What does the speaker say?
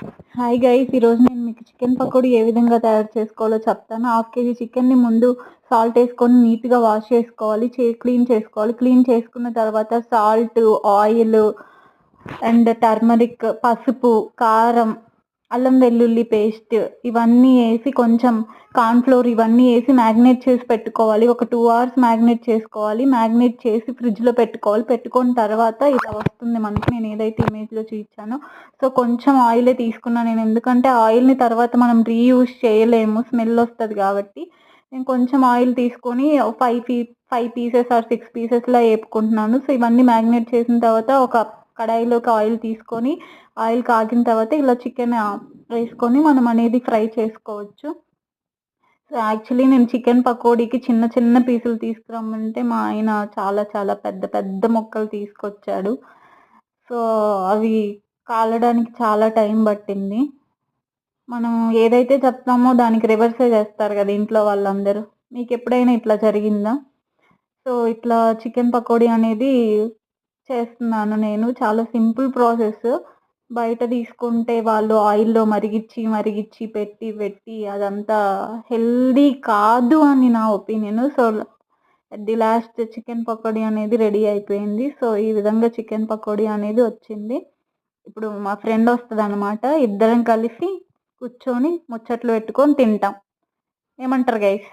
Hi guys, ఈరోజు నేను మీకు చికెన్ పకోడీ ఏ విధంగా తయారు చేసుకోవాలో చెప్తాను. హాఫ్ కేజీ చికెన్ని ముందు సాల్ట్ వేసుకొని నీట్గా వాష్ చేసుకోవాలి, క్లీన్ చేసుకోవాలి. క్లీన్ చేసుకున్న తర్వాత సాల్ట్, ఆయిల్ అండ్ టర్మరిక్, పసుపు, కారం, అల్లం వెల్లుల్లి పేస్ట్ ఇవన్నీ వేసి కొంచెం కార్న్‌ఫ్లోర్ ఇవన్నీ వేసి మ్యాగ్నేట్ చేసి పెట్టుకోవాలి. ఒక 2 అవర్స్ మ్యాగ్నేట్ చేసుకోవాలి. మ్యాగ్నేట్ చేసి ఫ్రిడ్జ్‌లో పెట్టుకోవాలి. పెట్టుకున్న తర్వాత ఇలా వస్తుంది మనకి, నేను ఏదైతే ఇమేజ్‌లో చూపించానో. సో కొంచెం ఆయిలే తీసుకున్నాను నేను, ఎందుకంటే ఆయిల్‌ని తర్వాత మనం రీయూజ్ చేయలేము, స్మెల్ వస్తది కాబట్టి. నేను కొంచెం ఆయిల్ తీసుకొని 5 పీసెస్ ఆర్ 6 పీసెస్‌లా వేపుకుంటున్నాను. సో ఇవన్నీ మ్యాగ్నేట్ చేసిన తర్వాత ఒక కడాయిలోకి ఆయిల్ తీసుకొని, ఆయిల్ కాగిన తర్వాత ఇలా చికెన్ వేసుకొని మనం అనేది ఫ్రై చేసుకోవచ్చు. సో యాక్చువల్లీ నేను చికెన్ పకోడీకి చిన్న చిన్న పీసులు తీసుకురమ్మంటే మా ఆయన చాలా చాలా పెద్ద పెద్ద ముక్కలు తీసుకొచ్చాడు. సో అవి కాలడానికి చాలా టైం పట్టింది. మనం ఏదైతే చెప్తామో దానికి రివర్సే చేస్తారు కదా ఇంట్లో వాళ్ళందరూ. మీకెప్పుడైనా ఇట్లా జరిగిందా? సో ఇట్లా చికెన్ పకోడీ అనేది చేస్తున్నాను నేను. చాలా సింపుల్ ప్రాసెస్. బయట తీసుకుంటే వాళ్ళు ఆయిల్‌లో మరిగిచ్చి పెట్టి అదంతా హెల్తీ కాదు అని నా opinion. So at the last chicken pakodi అనేది రెడీ అయిపోయింది. సో ఈ విధంగా చికెన్ పకోడీ అనేది వచ్చింది. ఇప్పుడు మా ఫ్రెండ్ వస్తదనమాట. ఇద్దరం కలిసి కూర్చొని ముచ్చట్లు పెట్టుకొని తింటాం. ఏమంటారు గైస్?